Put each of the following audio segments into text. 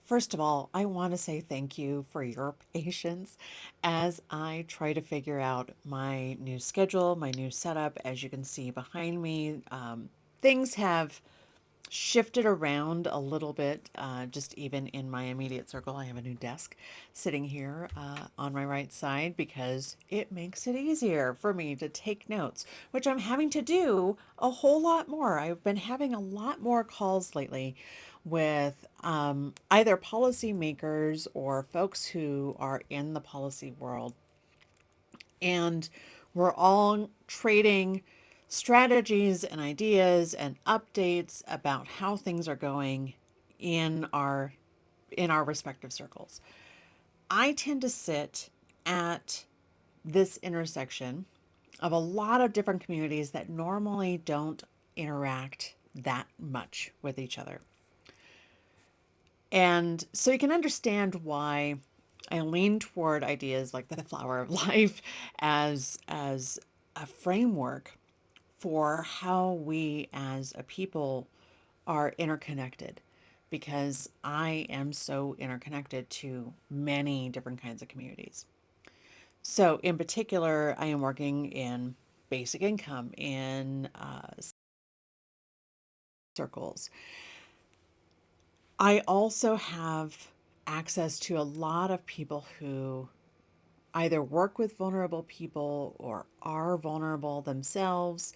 First of all, I want to say thank you for your patience as I try to figure out my new schedule, my new setup. As you can see behind me, things have shifted around a little bit, just even in my immediate circle. I have a new desk sitting here on my right side because it makes it easier for me to take notes, which I'm having to do a whole lot more. I've been having a lot more calls lately with either policymakers or folks who are in the policy world, and we're all trading strategies and ideas and updates about how things are going in our respective circles. I tend to sit at this intersection of a lot of different communities that normally don't interact that much with each other. And so you can understand why I lean toward ideas like the flower of life as a framework for how we as a people are interconnected, because I am so interconnected to many different kinds of communities. So in particular, I am working in basic income in circles. I also have access to a lot of people who either work with vulnerable people or are vulnerable themselves.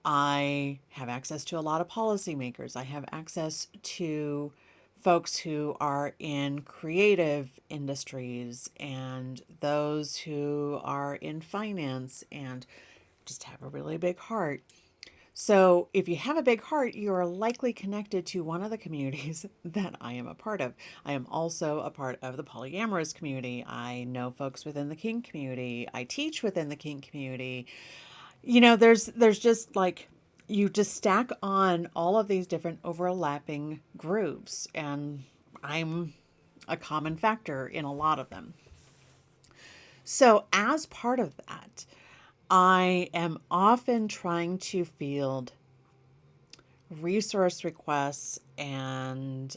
I have access to a lot of policymakers. I have access to folks who are in creative industries and those who are in finance and just have a really big heart. So, if you have a big heart, you are likely connected to one of the communities that I am a part of. I am also a part of the polyamorous community. I know folks within the kink community. I teach within the kink community. There's just like you just stack on all of these different overlapping groups, and I'm a common factor in a lot of them. So, as part of that, I am often trying to field resource requests and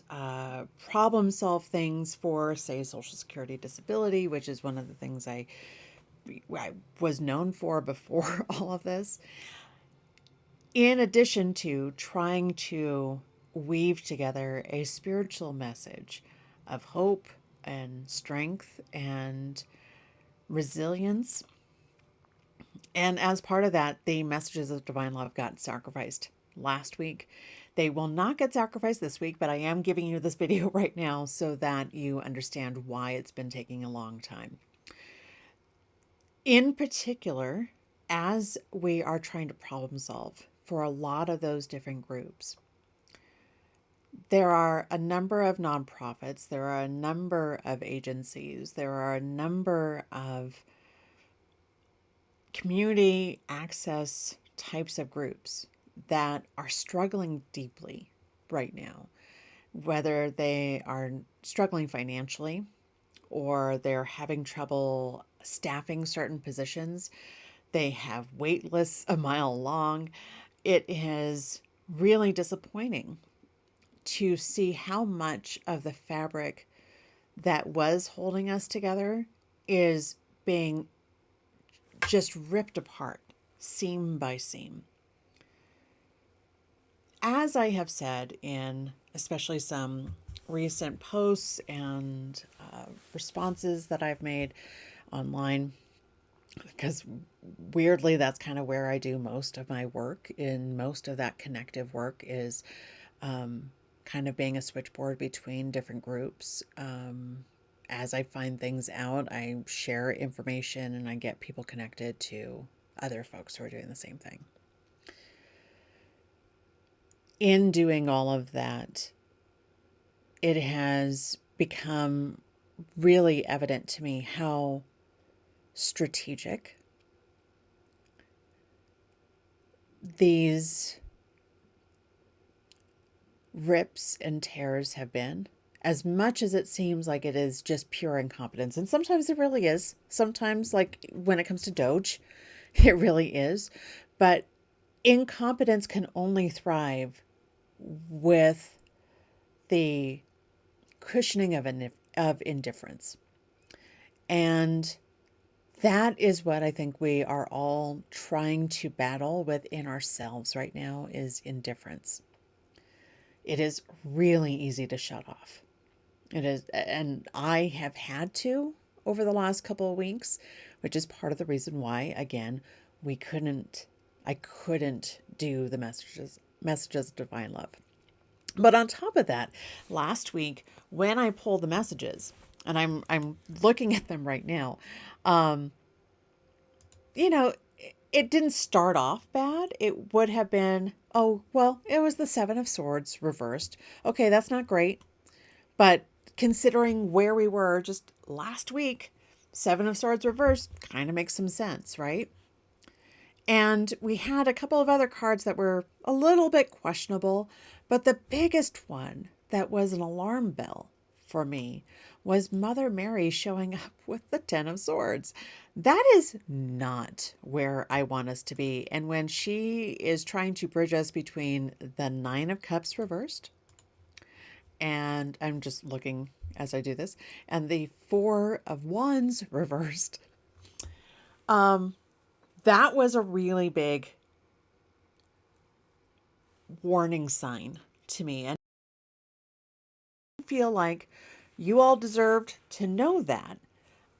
problem solve things for, say, Social Security disability, which is one of the things I was known for before all of this, in addition to trying to weave together a spiritual message of hope and strength and resilience. And as part of that, the messages of divine love got sacrificed last week. They will not get sacrificed this week, but I am giving you this video right now so that you understand why it's been taking a long time. In particular, as we are trying to problem solve for a lot of those different groups, there are a number of nonprofits, there are a number of agencies, there are a number of community access types of groups that are struggling deeply right now, whether they are struggling financially or they're having trouble staffing certain positions. They have wait lists a mile long. It is really disappointing to see how much of the fabric that was holding us together is being just ripped apart, seam by seam. As I have said in especially some recent posts and responses that I've made online, because weirdly, that's kind of where I do most of my work, in most of that connective work is kind of being a switchboard between different groups. As I find things out, I share information and I get people connected to other folks who are doing the same thing. In doing all of that, it has become really evident to me how strategic these rips and tears have been. As much as it seems like it is just pure incompetence, and sometimes it really is. Sometimes, like when it comes to Doge, it really is. But incompetence can only thrive with the cushioning of indifference. And that is what I think we are all trying to battle within ourselves right now is indifference. It is really easy to shut off. It is, and I have had to over the last couple of weeks, which is part of the reason why, again, we couldn't, I couldn't do the messages of divine love. But on top of that, last week when I pulled the messages, and I'm looking at them right now, um, you know, it didn't start off bad. It would have been, oh, well, it was the Seven of Swords reversed. Okay, that's not great. But considering where we were just last week, Seven of Swords reversed kind of makes some sense, right? And we had a couple of other cards that were a little bit questionable, but the biggest one that was an alarm bell for me was Mother Mary showing up with the Ten of Swords. That is not where I want us to be. And when she is trying to bridge us between the Nine of Cups reversed, and I'm just looking as I do this, and the Four of Wands reversed, um, that was a really big warning sign to me. And I feel like you all deserved to know that.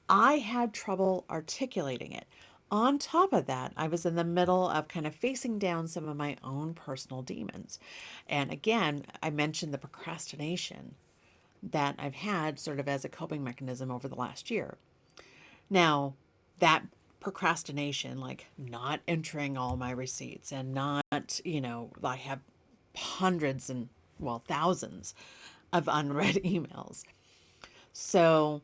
I had trouble articulating it. On top of that, I was in the middle of kind of facing down some of my own personal demons. And again, I mentioned the procrastination that I've had sort of as a coping mechanism over the last year. Now, that procrastination, like not entering all my receipts and not, I have hundreds and, well, thousands of unread emails. So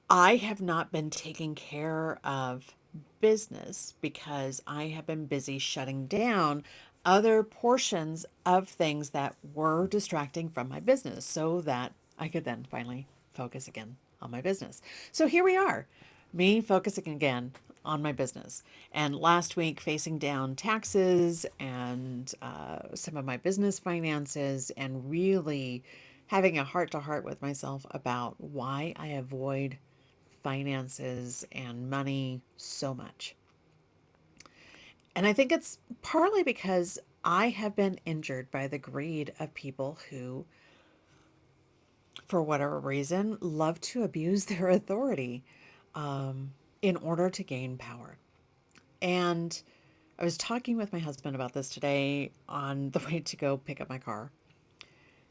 I have not been taking care of business because I have been busy shutting down other portions of things that were distracting from my business so that I could then finally focus again on my business. So here we are, me focusing again on my business. And last week, facing down taxes and some of my business finances, and really having a heart to heart with myself about why I avoid finances and money so much. And I think it's partly because I have been injured by the greed of people who, for whatever reason, love to abuse their authority in order to gain power. And I was talking with my husband about this today on the way to go pick up my car.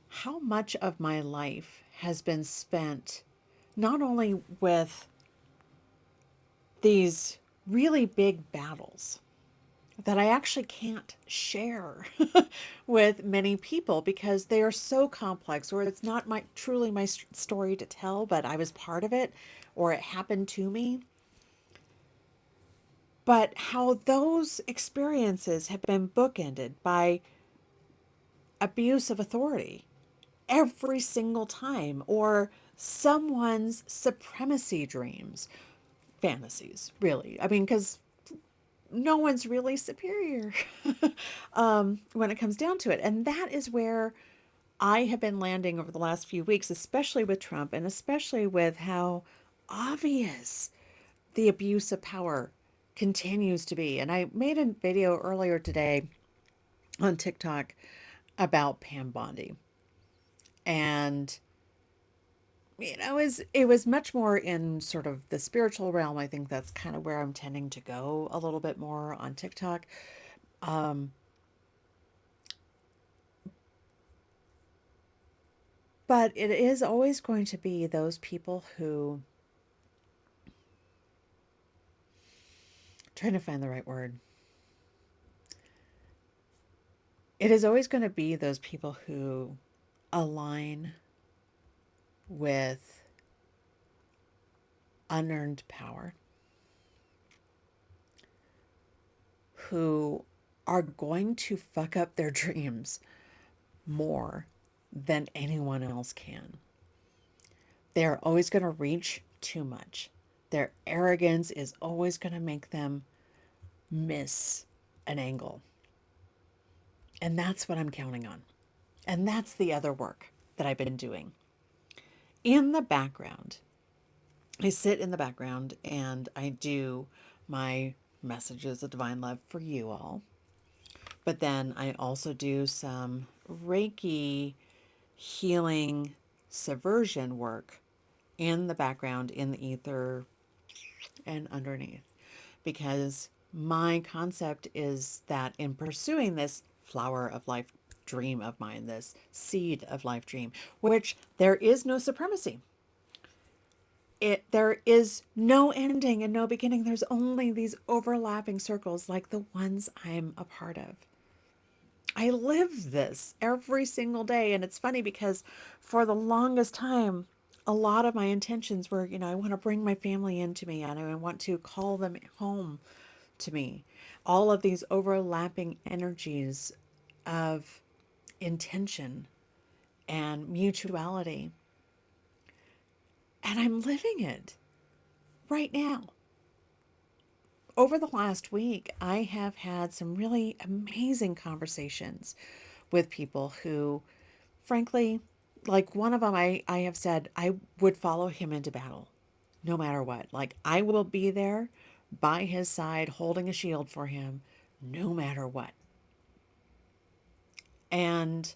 How much of my life has been spent not only with these really big battles that I actually can't share with many people because they are so complex, or it's not my truly my story to tell, but I was part of it or it happened to me. But how those experiences have been bookended by abuse of authority every single time, or someone's supremacy dreams, fantasies, really. I mean, because no one's really superior when it comes down to it. And that is where I have been landing over the last few weeks, especially with Trump and especially with how obvious the abuse of power continues to be. And I made a video earlier today on TikTok about Pam Bondi. And it was much more in sort of the spiritual realm. I think that's kind of where I'm tending to go a little bit more on TikTok. Um, but it is always going to be those people who, trying to find the right word, it is always going to be those people who align with unearned power, who are going to fuck up their dreams more than anyone else can. They're always going to reach too much. Their arrogance is always going to make them miss an angle. And that's what I'm counting on. And that's the other work that I've been doing. In the background, I sit in the background and I do my messages of divine love for you all. But then I also do some Reiki healing subversion work in the background, in the ether, and underneath. Because my concept is that in pursuing this flower of life dream of mine, this seed of life dream, which there is no supremacy. There is no ending and no beginning. There's only these overlapping circles like the ones I'm a part of. I live this every single day. And it's funny because for the longest time, a lot of my intentions were, I want to bring my family into me and I want to call them home to me. All of these overlapping energies of intention and mutuality. And I'm living it right now. Over the last week, I have had some really amazing conversations with people who, frankly, like one of them, I have said I would follow him into battle no matter what. Like, I will be there by his side, holding a shield for him no matter what. And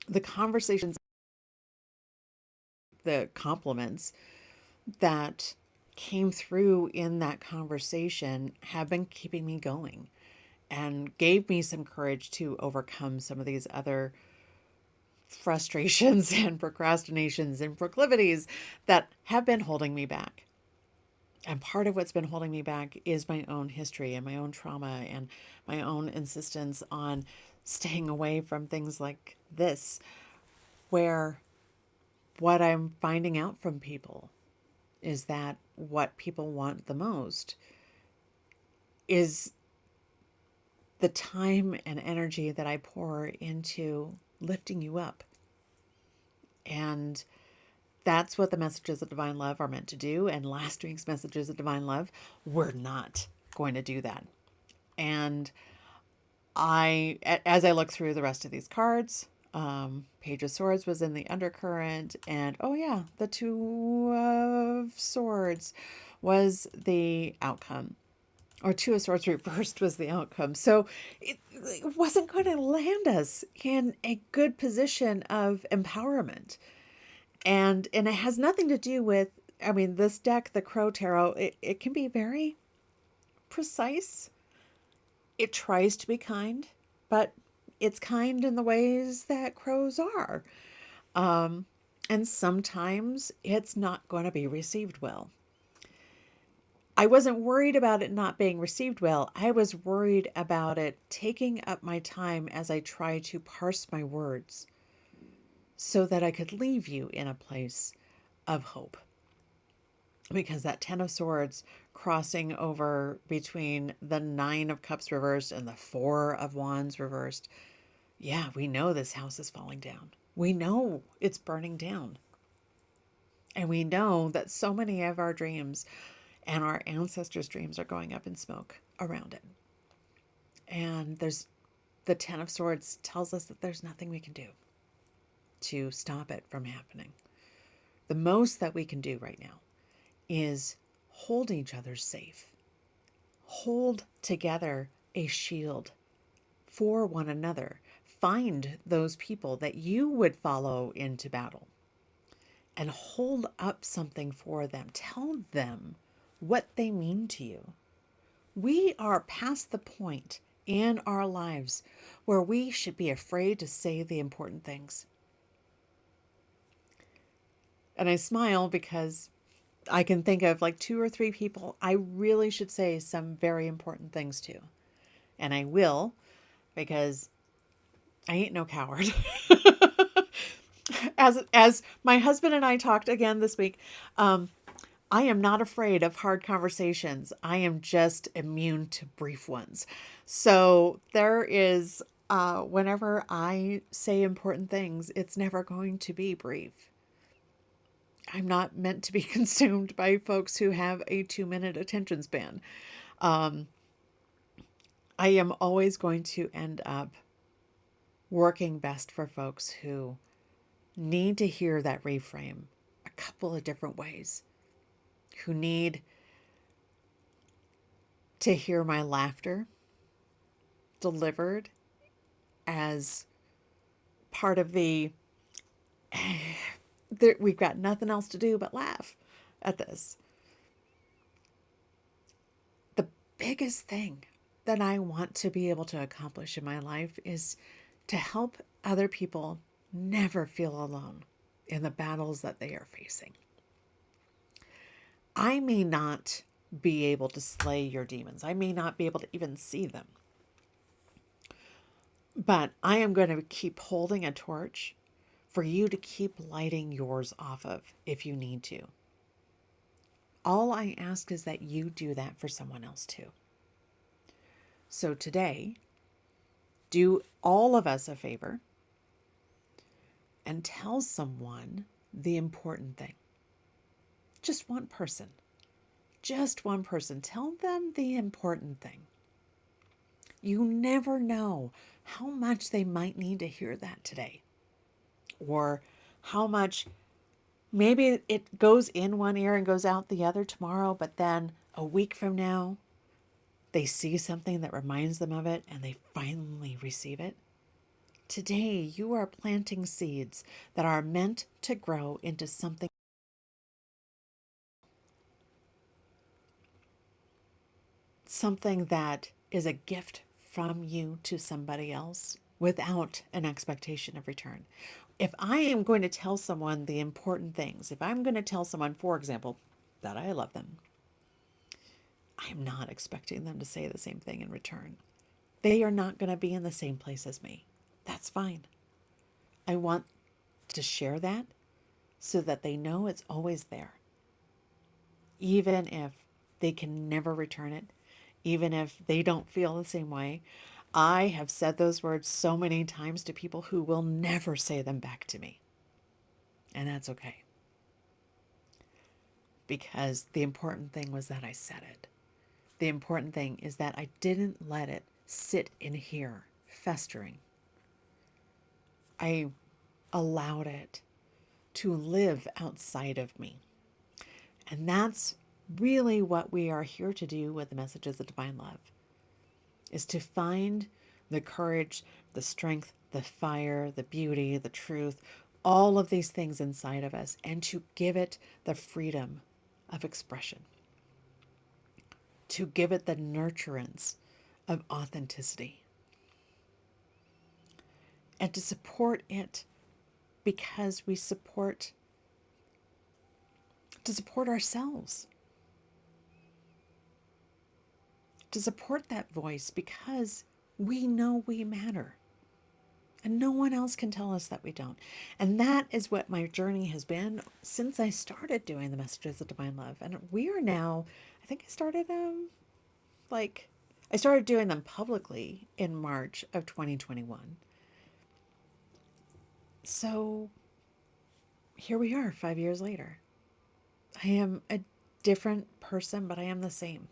the conversations, the compliments that came through in that conversation have been keeping me going and gave me some courage to overcome some of these other frustrations and procrastinations and proclivities that have been holding me back. And part of what's been holding me back is my own history and my own trauma and my own insistence on staying away from things like this, where what I'm finding out from people is that what people want the most is the time and energy that I pour into lifting you up. And that's what the messages of divine love are meant to do. And last week's messages of divine love were not going to do that. And as I look through the rest of these cards, Page of Swords was in the undercurrent, and oh yeah, the Two of Swords was the outcome, or Two of Swords reversed was the outcome. So it wasn't going to land us in a good position of empowerment, and it has nothing to do with. I mean, this deck, the Crow Tarot, it can be very precise. It tries to be kind, but it's kind in the ways that crows are. And sometimes it's not going to be received well. I wasn't worried about it not being received well. I was worried about it taking up my time as I tried to parse my words so that I could leave you in a place of hope. Because that Ten of Swords crossing over between the Nine of Cups reversed and the Four of Wands reversed. Yeah, we know this house is falling down. We know it's burning down. And we know that so many of our dreams and our ancestors' dreams are going up in smoke around it. And there's the Ten of Swords tells us that there's nothing we can do to stop it from happening. The most that we can do right now is hold each other safe, hold together a shield for one another. Find those people that you would follow into battle and hold up something for them. Tell them what they mean to you. We are past the point in our lives where we should be afraid to say the important things. And I smile because I can think of like two or three people I really should say some very important things to. And I will, because I ain't no coward. As my husband and I talked again this week, I am not afraid of hard conversations. I am just immune to brief ones. So there is, whenever I say important things, it's never going to be brief. I'm not meant to be consumed by folks who have a 2-minute attention span. I am always going to end up working best for folks who need to hear that reframe a couple of different ways, who need to hear my laughter delivered as part of we've got nothing else to do but laugh at this. The biggest thing that I want to be able to accomplish in my life is to help other people never feel alone in the battles that they are facing. I may not be able to slay your demons. I may not be able to even see them. But I am going to keep holding a torch for you to keep lighting yours off of if you need to. All I ask is that you do that for someone else too. So today, do all of us a favor and tell someone the important thing. Just one person. Just one person. Tell them the important thing. You never know how much they might need to hear that today, or how much maybe it goes in one ear and goes out the other tomorrow, but then a week from now, they see something that reminds them of it and they finally receive it. Today, you are planting seeds that are meant to grow into something that is a gift from you to somebody else without an expectation of return. If I am going to tell someone the important things, if I'm going to tell someone, for example, that I love them, I'm not expecting them to say the same thing in return. They are not going to be in the same place as me. That's fine. I want to share that so that they know it's always there. Even if they can never return it, even if they don't feel the same way. I have said those words so many times to people who will never say them back to me. And that's okay. Because the important thing was that I said it. The important thing is that I didn't let it sit in here, festering. I allowed it to live outside of me. And that's really what we are here to do with the messages of divine love, is to find the courage, the strength, the fire, the beauty, the truth, all of these things inside of us, and to give it the freedom of expression, to give it the nurturance of authenticity, and to support it because to support ourselves, to support that voice because we know we matter. And no one else can tell us that we don't. And that is what my journey has been since I started doing the messages of divine love. And we are now, I think I started like I started doing them publicly in March of 2021. So here we are 5 years later. I am a different person, but I am the same.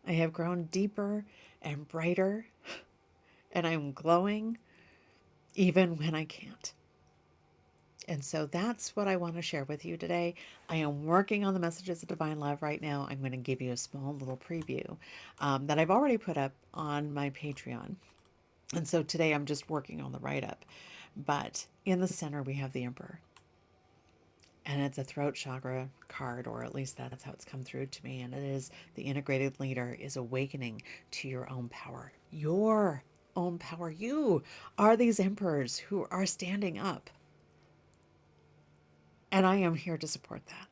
I have grown deeper and brighter, and I'm glowing even when I can't. And so that's what I want to share with you today. I am working on the messages of divine love right now. I'm going to give you a small little preview that I've already put up on my Patreon. And so today I'm just working on the write up. But in the center, we have the Emperor. And it's a throat chakra card, or at least that's how it's come through to me. And it is the integrated leader is awakening to your own power. Your own power. You are these emperors who are standing up. And I am here to support that.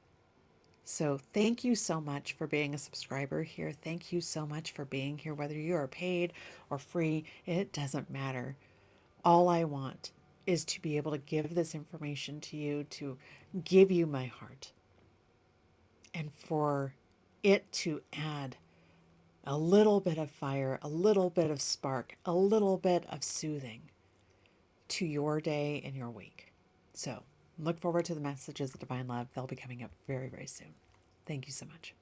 So thank you so much for being a subscriber here. Thank you so much for being here, whether you are paid or free, it doesn't matter. All I want is to be able to give this information to you, to give you my heart, and for it to add a little bit of fire, a little bit of spark, a little bit of soothing to your day and your week. So look forward to the messages of divine love. They'll be coming up very, very soon. Thank you so much.